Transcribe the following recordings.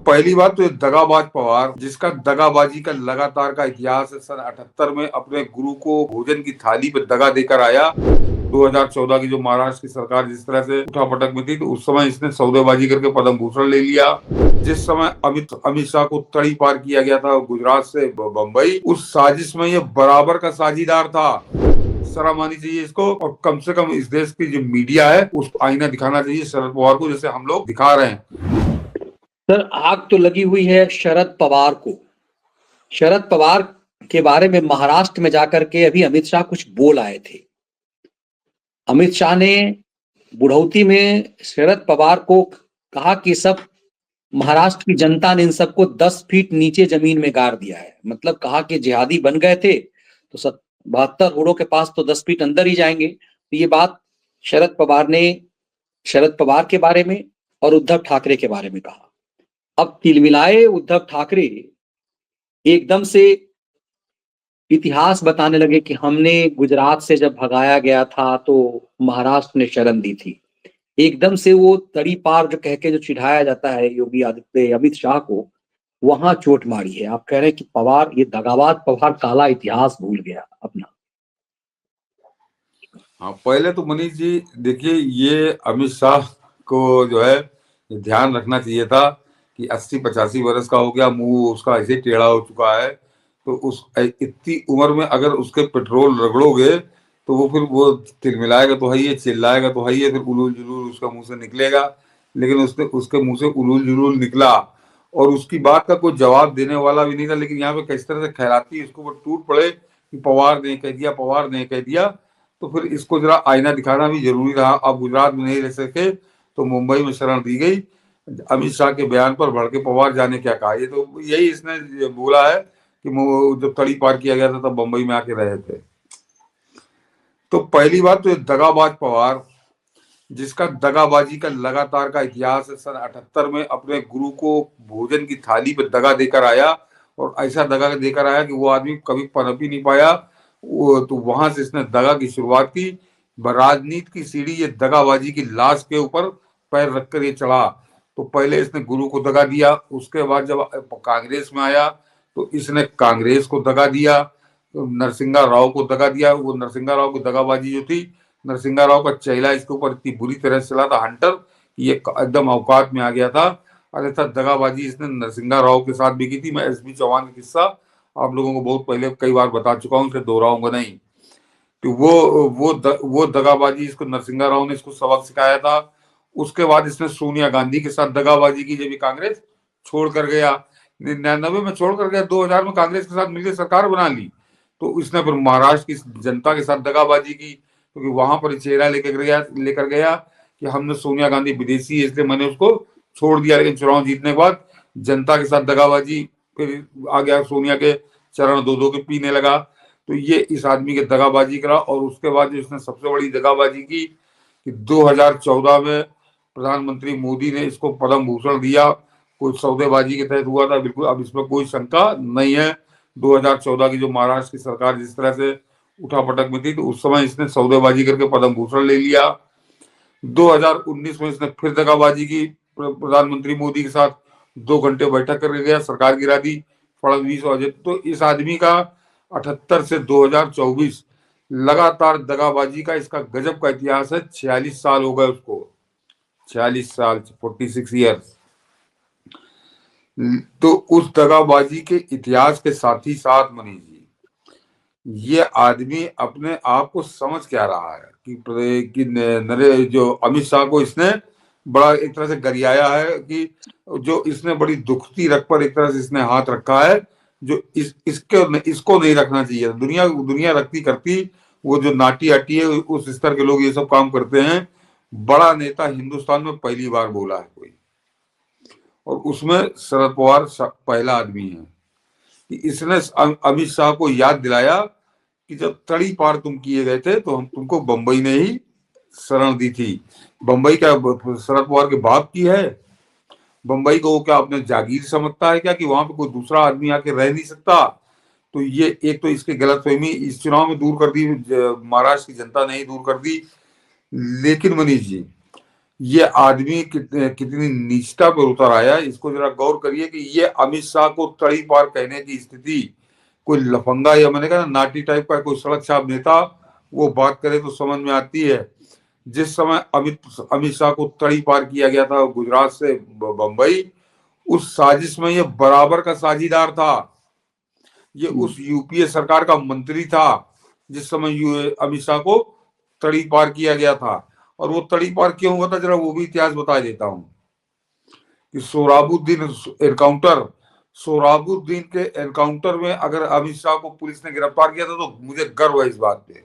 पहली बात तो ये दगाबाज पवार, जिसका दगाबाजी का लगातार का इतिहास है। सन 78 में अपने गुरु को भोजन की थाली पे दगा देकर आया। 2014 की जो महाराष्ट्र की सरकार जिस तरह से उठापटक में थी, तो उस समय इसने सौदेबाजी करके पद्म भूषण ले लिया। जिस समय अमित शाह को तड़ी पार किया गया था गुजरात से बंबई, उस साजिश में ये बराबर का साझीदार था। शर्म आनी चाहिए इसको, और कम से कम इस देश की जो मीडिया है उसको आईना दिखाना चाहिए शरद पवार को, जैसे हम लोग दिखा रहे हैं। सर, आग तो लगी हुई है शरद पवार को। शरद पवार के बारे में महाराष्ट्र में जाकर के अभी अमित शाह कुछ बोल आए थे। अमित शाह ने बुढ़ौती में शरद पवार को कहा कि सब महाराष्ट्र की जनता ने इन सबको 10 फीट नीचे जमीन में गाड़ दिया है। मतलब कहा कि जिहादी बन गए थे तो 72 हुड़ों के पास तो 10 फीट अंदर ही जाएंगे। तो ये बात शरद पवार ने शरद पवार के बारे में और उद्धव ठाकरे के बारे में कहा। अब तिलमिलाए उद्धव ठाकरे एकदम से इतिहास बताने लगे कि हमने गुजरात से जब भगाया गया था तो महाराष्ट्र ने शरण दी थी। एकदम से वो तड़ी पार जो कह के जो चिढ़ाया जाता है योगी आदित्य अमित शाह को, वहां चोट मारी है। आप कह रहे हैं कि पवार, ये दगाबाज पवार काला इतिहास भूल गया अपना। हाँ, पहले तो मनीष जी देखिए, ये अमित शाह को जो है ध्यान रखना चाहिए था कि 80-85 वर्ष का हो गया, मुंह उसका ऐसे टेढ़ा हो चुका है, तो उस इतनी उम्र में अगर उसके पेट्रोल रगड़ोगे तो वो फिर वो तिलमिलाएगा तो है ही, चिल्लाएगा तो है ही, फिर उलूल जुलूल उसका मुंह से निकलेगा। लेकिन उसके मुंह से उलूल जुलूल निकला और उसकी बात का कोई जवाब देने वाला भी नहीं था। लेकिन यहाँ पे किस तरह से खैराती इसको वो टूट पड़े कि पवार ने कह दिया, पवार ने कह दिया, तो फिर इसको जरा आईना दिखाना भी जरूरी रहा। अब गुजरात में नहीं रह सके तो मुंबई में शरण दी गई। अमित शाह के बयान पर भड़के पवार जाने क्या कहा, ये तो यही इसने बोला है कि जब तड़ी पार किया गया था तब बंबई में आके रहे थे। तो पहली बात तो ये दगाबाज पवार, जिसका दगाबाजी का लगातार का इतिहास है। सन 78 में अपने गुरु को भोजन की थाली पे दगा देकर आया, और ऐसा दगा देकर आया कि वो आदमी कभी पनप ही नहीं पाया। तो वहां से इसने दगा की शुरुआत की। राजनीति की सीढ़ी ये दगाबाजी की लाश के ऊपर पैर रखकर ये चढ़ा। तो पहले इसने गुरु को दगा दिया, उसके बाद जब कांग्रेस में आया तो इसने कांग्रेस को दगा दिया, तो नरसिंहा राव को दगा दिया। वो नरसिंहा राव की दगाबाजी जो थी, नरसिंहा राव का चेहरा इसके ऊपर इतनी बुरी तरह से चला था हंटर, कि ये एकदम औकात में आ गया था। अन्यथा दगाबाजी इसने नरसिंहा राव के साथ भी की थी। मैं एसबी चौहान का किस्सा आप लोगों को बहुत पहले कई बार बता चुका हूँ, इसे दोहराऊंगा नहीं। तो वो दगाबाजी इसको नरसिंहा राव ने इसको सबक सिखाया था। उसके बाद इसने सोनिया गांधी के साथ दगाबाजी की जब कांग्रेस छोड़ कर गया, 99 में छोड़ कर गया, 2000 में कांग्रेस के साथ मिलकर सरकार बना ली। तो इसने फिर महाराष्ट्र की जनता के साथ दगाबाजी की, क्योंकि वहां पर चेहरा लेकर गया कि हमने सोनिया गांधी विदेशी है इसलिए मैंने उसको छोड़ दिया। लेकिन चुनाव जीतने के बाद जनता के साथ दगाबाजी, फिर आ गया सोनिया के चरण दो दो के पीने लगा। तो ये इस आदमी के दगाबाजी करा। और उसके बाद जो इसने सबसे बड़ी दगाबाजी की कि 2014 में प्रधानमंत्री मोदी ने इसको पद्म भूषण दिया, कोई सौदेबाजी के तहत हुआ था बिल्कुल, अब इसमें कोई शंका नहीं है। 2014 की जो महाराष्ट्र की सरकार जिस तरह से उठापटक में थी, तो उस समय इसने सौदेबाजी करके पद्म भूषण ले लिया। 2019 में इसने फिर दगाबाजी की प्रधानमंत्री मोदी के साथ, 2 घंटे बैठक करके गया, सरकार गिरा दी फडणवीस और अजय। तो इस आदमी का 78 से 2024 लगातार दगाबाजी का इसका गजब का इतिहास है। 46 साल हो गए उसको, 46 साल, 46 ईयर्स। तो उस दगाबाजी के इतिहास के साथ ही साथ मनीष जी, ये आदमी अपने आप को समझ क्या रहा है कि नरे जो अमित शाह को इसने बड़ा एक तरह से गरियाया है, कि जो इसने बड़ी दुखती रख पर एक तरह से इसने हाथ रखा है, जो इसको नहीं रखना चाहिए। दुनिया रखती करती, वो जो नाटी आटी है उस स्तर के लोग ये सब काम करते हैं। बड़ा नेता हिंदुस्तान में पहली बार बोला है कोई, और उसमें शरद पवार पहला आदमी है कि इसने अमित शाह को याद दिलाया कि जब तड़ी पार तुम किए गए थे तो हम तुमको बंबई ने ही शरण दी थी। बंबई क्या शरद पवार के बाप की है? बंबई को वो क्या अपने जागीर समझता है क्या, कि वहां पे कोई दूसरा आदमी आके रह नहीं सकता? तो ये एक तो इसकी गलतफहमी इस चुनाव में दूर कर दी, महाराष्ट्र की जनता ने ही दूर कर दी। लेकिन मनीष जी, ये आदमी कितनी नीचता पर उतर आया, इसको जरा गौर करिए कि ये अमित शाह को तड़ी पार कहने की स्थिति कोई लफंगा या मैंने कहा नाटी टाइप का कोई सड़क छाप नेता वो बात करे तो समझ में आती है। जिस समय अमित शाह को तड़ी पार किया गया था गुजरात से बंबई, उस साजिश में ये बराबर का साझीदार था। ये उस यूपीए सरकार का मंत्री था जिस समय अमित शाह को तड़ी पार किया गया था। और वो तड़ी पार क्यों हुआ था जरा वो भी इतिहास बता देता हूं कि सोहराबुद्दीन के एनकाउंटर में अगर अमित शाह को पुलिस ने गिरफ्तार किया था तो मुझे गर्व है इस बात पे,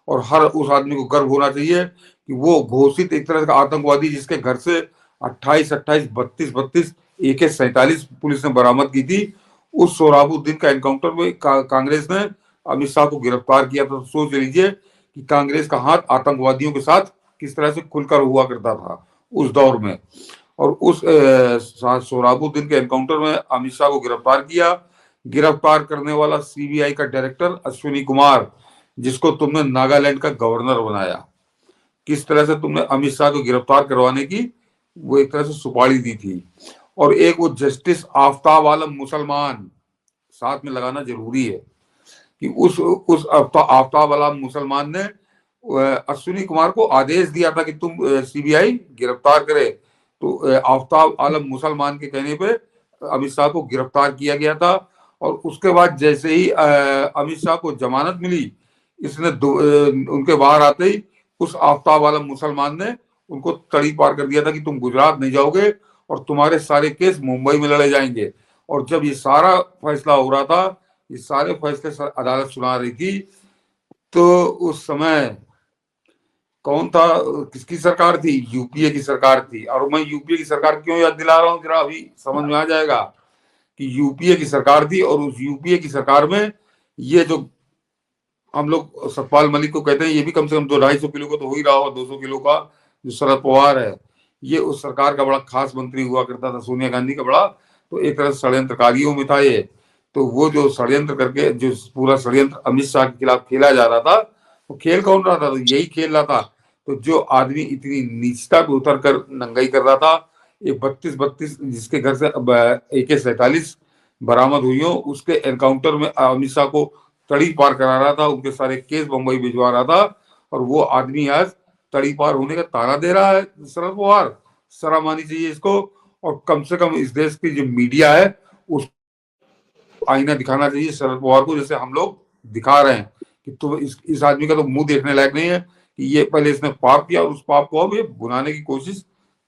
और हर उस आदमी को गर्व होना चाहिए कि वो घोषित एक तरह का आतंकवादी जिसके घर से 28 28 32 32 AK-47 पुलिस ने बरामद की थी, उस सोहराबुद्दीन का एनकाउंटर में कांग्रेस ने अमित शाह को गिरफ्तार किया था। तो सोच लीजिए कि कांग्रेस का हाथ आतंकवादियों के साथ किस तरह से खुलकर हुआ करता था उस दौर में। और उस सोहराबुद्दीन के एनकाउंटर में अमित शाह को गिरफ्तार किया। गिरफ्तार करने वाला सीबीआई का डायरेक्टर अश्विनी कुमार, जिसको तुमने नागालैंड का गवर्नर बनाया, किस तरह से तुमने अमित शाह को गिरफ्तार करवाने की वो एक तरह से सुपारी दी थी। और एक वो जस्टिस आफ्ताब आलम मुसलमान साथ में लगाना जरूरी है कि उस आफ्ताब आलम मुसलमान ने अश्विनी कुमार को आदेश दिया था कि तुम सीबीआई गिरफ्तार करे। तो आफ्ताब आलम मुसलमान के कहने पे अमित शाह को गिरफ्तार किया गया था। और उसके बाद जैसे ही अमित शाह को जमानत मिली, इसने उनके बाहर आते ही उस आफ्ताब आलम मुसलमान ने उनको तड़ी पार कर दिया था कि तुम गुजरात नहीं जाओगे और तुम्हारे सारे केस मुंबई में लड़े जाएंगे। और जब ये सारा फैसला हो रहा था, ये सारे फैसले अदालत सुना रही थी, तो उस समय कौन था, किसकी सरकार थी? यूपीए की सरकार थी। और मैं यूपीए की सरकार क्यों याद दिला रहा हूँ जरा अभी समझ में आ जाएगा कि यूपीए की सरकार थी। और उस यूपीए की सरकार में ये जो हम लोग सतपाल मलिक को कहते हैं, ये भी कम से कम 200-250 किलो का तो हो ही रहा होगा, 200 किलो का, जो शरद पवार है, ये उस सरकार का बड़ा खास मंत्री हुआ करता था, सोनिया गांधी का बड़ा। तो एक तरह से षड्यंत्रकारियों में था ये। तो वो जो षड्यंत्र करके जो पूरा षड्यंत्र अमित शाह के खिलाफ खेला जा रहा था, वो खेल कौन रहा था? तो यही खेल रहा था। तो जो आदमी इतनी नीचता पे उतर कर नंगाई कर रहा था, ये 32 जिसके घर से AK-47 बरामद हुई हो, उसके एनकाउंटर में अमित शाह को तड़ी पार करा रहा था, उनके सारे केस बंबई भिजवा रहा था। और वो आदमी आज तड़ी पार होने का ताना दे रहा है। शरद पवार, शर्म आनी चाहिए इसको। और कम से कम इस देश की जो मीडिया है उस आईना दिखाना चाहिए शरद पवार को, जैसे हम लोग दिखा रहे हैं कि तो इस आदमी का तो मुंह देखने लायक नहीं है कि ये पहले इसने पाप किया और उस पाप को अब ये भुनाने की कोशिश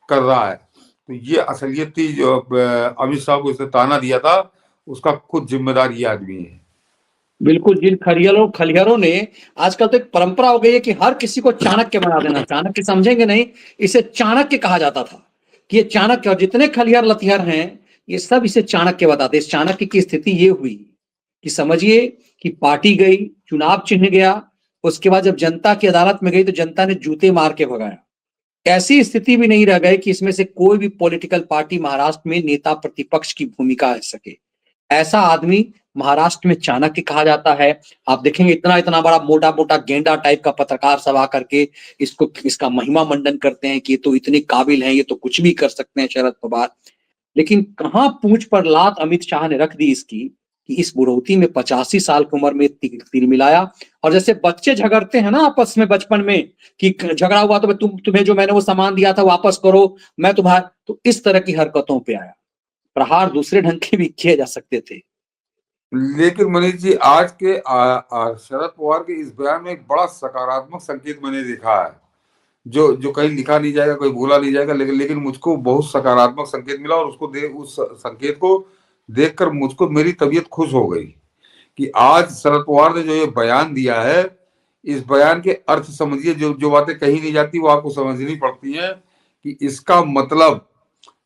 कर रहा है। तो ये असलियत थी जो अमित शाह को इसने ताना दिया था, उसका खुद जिम्मेदार ये आदमी है। बिल्कुल, जिन खलियारों ने आजकल तो एक परंपरा हो गई है कि हर किसी को चाणक्य बना देना। चाणक्य समझेंगे नहीं, इसे चाणक्य कहा जाता था कि ये चाणक्य। और जितने खलियार लतियार हैं ये सब इसे चाणक्य बताते। इस चाणक्य की स्थिति ये हुई कि समझिए कि पार्टी गई, चुनाव चिन्ह गया, उसके बाद जब जनता की अदालत में गई तो जनता ने जूते मार के भगाया। ऐसी स्थिति भी नहीं रह गई कि इसमें से कोई भी पॉलिटिकल पार्टी महाराष्ट्र में नेता प्रतिपक्ष की भूमिका कर सके। ऐसा आदमी महाराष्ट्र में चाणक्य कहा जाता है। आप देखेंगे इतना इतना बड़ा मोटा मोटा गेंडा टाइप का पत्रकार सभा करके इसका महिमा मंडन करते हैं कि ये तो इतने काबिल हैं, ये तो कुछ भी कर सकते हैं शरद पवार। लेकिन कहां पूंछ पर लात अमित शाह ने रख दी इसकी कि इस बुढ़ौती में 85 साल की उम्र में तीर मिलाया। और जैसे बच्चे झगड़ते हैं ना आपस में बचपन में कि झगड़ा हुआ तो तुम्हें जो मैंने वो सामान दिया था वापस करो, मैं तुम्हारा, तो इस तरह की हरकतों पे आया। प्रहार दूसरे ढंग के भी किए जा सकते थे। लेकिन मनीष जी, आज के शरद पवार के इस बयान में एक बड़ा सकारात्मक संकेत मैंने देखा है, जो जो कहीं लिखा नहीं जाएगा, कोई बोला नहीं जाएगा, लेकिन मुझको बहुत सकारात्मक संकेत मिला। और उस संकेत को देखकर मुझको मेरी तबीयत खुश हो गई कि आज शरद पवार ने जो ये बयान दिया है, इस बयान के अर्थ समझिए। जो जो बातें कही नहीं जाती वो आपको समझनी पड़ती हैं कि इसका मतलब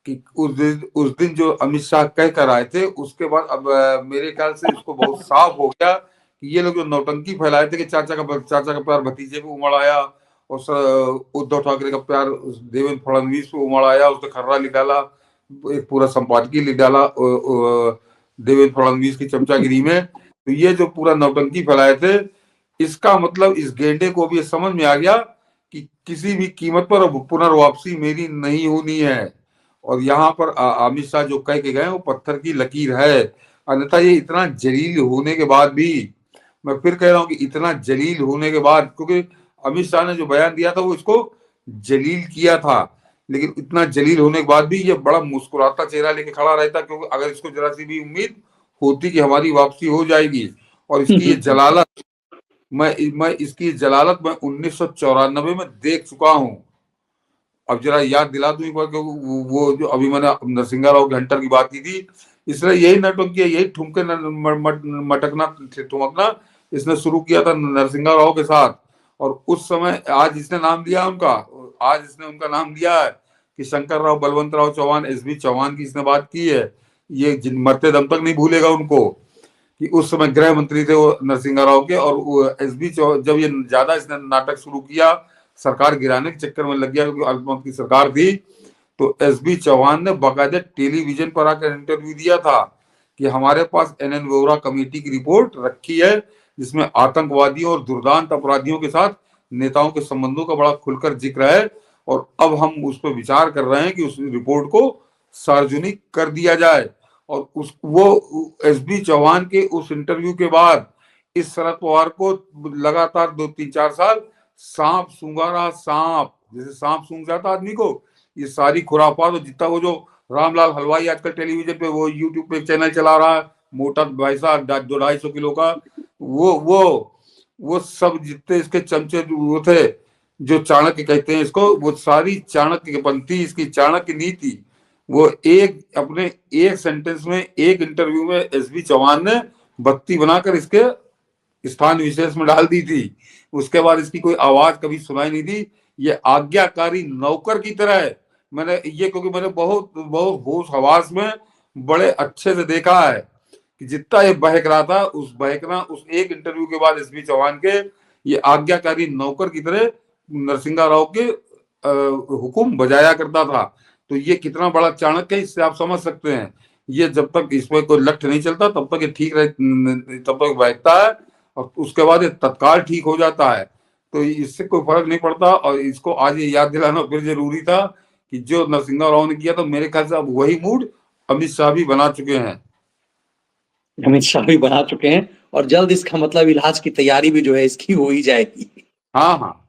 कि उस दिन जो अमित शाह कह कर आए थे, उसके बाद अब मेरे ख्याल से इसको बहुत साफ हो गया कि ये लोग जो नौटंकी फैलाए थे कि चाचा का प्यार भतीजे पे उमड़ आया और उद्धव ठाकरे का प्यार देवेंद्र फडणवीस पे उमड़ आया, उसने खर्रा लिख डाला, एक पूरा संपादकीय लिख डाला देवेंद्र फडणवीस की चमचागिरी में। तो ये जो पूरा नौटंकी फैलाए थे, इसका मतलब इस गेंडे को भी समझ में आ गया कि किसी भी कीमत पर अब पुनर्वापसी मेरी नहीं होनी है। और यहाँ पर अमित शाह जो कह के गए वो पत्थर की लकीर है। अन्यथा ये इतना जलील होने के बाद भी, मैं फिर कह रहा हूँ कि इतना जलील होने के बाद, क्योंकि अमित शाह ने जो बयान दिया था वो इसको जलील किया था, लेकिन इतना जलील होने के बाद भी ये बड़ा मुस्कुराता चेहरा लेके खड़ा रहता, क्योंकि अगर इसको जरा सी भी उम्मीद होती कि हमारी वापसी हो जाएगी। और इसकी ये जलालत, मैं इसकी जलालत मैं 1994 में देख चुका हूं। अब जरा याद दिला दूं एक बार, क्योंकि वो जो अभी मैंने नरसिंह राव घंटर की बात की थी, इसने यही नाटक किया, यही ठुमके मटकना ठुमकना इसने शुरू किया था नरसिंह राव के साथ। और उस समय, आज इसने नाम दिया उनका, आज इसने उनका नाम दिया है कि शंकर राव बलवंत राव चौहान, एसबी चौहान की इसने बात की है। ये मरते दम तक नहीं भूलेगा उनको कि उस समय गृह मंत्री थे वो नरसिंह राव के। और एसबी जब ये ज्यादा इसने नाटक शुरू किया, सरकार गिराने के चक्कर में लग गया क्योंकि अल्पमत की सरकार थी, तो एसबी चौहान ने बाकायदा टेलीविजन पर आकर इंटरव्यू दिया था कि हमारे पास एनएन वोहरा कमेटी की रिपोर्ट रखी है जिसमें आतंकवादियों और दुर्दांत अपराधियों के साथ नेताओं के संबंधों का बड़ा खुलकर जिक्र है। और अब हम उस पर विचार कर रहे हैं कि उस रिपोर्ट को सार्वजनिक कर दिया जाए। और उस वो एसबी चौहान के उस इंटरव्यू के बाद इस शरद पवार को लगातार 2-3-4 साल सांप सूंघा रहा, सांप जैसे सांप सूंघ जाता आदमी को, ये सारी खुरापात। और जितना वो जो रामलाल हलवाई आजकल टेलीविजन पे, वो यूट्यूब पे चैनल चला रहा है, मोटा पैसा 250 किलो का, वो सब जितने इसके चमचे वो थे, जो चाणक्य कहते हैं इसको, वो सारी चाणक्य की पंथी, इसकी चाणक्य नीति, वो अपने एक सेंटेंस में, एक इंटरव्यू में एसबी चौहान ने बत्ती बनाकर इसके स्थान विशेष में डाल दी थी। उसके बाद इसकी कोई आवाज कभी सुनाई नहीं दी। ये आज्ञाकारी नौकर की तरह है। मैंने ये, क्योंकि मैंने बहुत बहुत होश हवास में बड़े अच्छे से देखा है कि जितना ये बहक रहा था, उस एक इंटरव्यू के बाद एसबी चौहान के, ये आज्ञाकारी नौकर की तरह नरसिंह राव के हुक्म बजाया करता था। तो ये कितना बड़ा चाणक्य है, इससे आप समझ सकते हैं। ये जब तक इसमें कोई लक्ष्य नहीं चलता तब तक ये ठीक रहे, तब तक बहकता है, और उसके बाद ये तत्काल ठीक हो जाता है। तो इससे कोई फर्क नहीं पड़ता। और इसको आज ये याद दिलाना फिर जरूरी था कि जो नरसिंह राव ने किया, तो मेरे ख्याल से अब वही मूड अमित शाह भी बना चुके हैं। अमित शाह भी बना चुके हैं, और जल्द इसका मतलब इलाज की तैयारी भी जो है इसकी हो ही जाएगी। हाँ हाँ।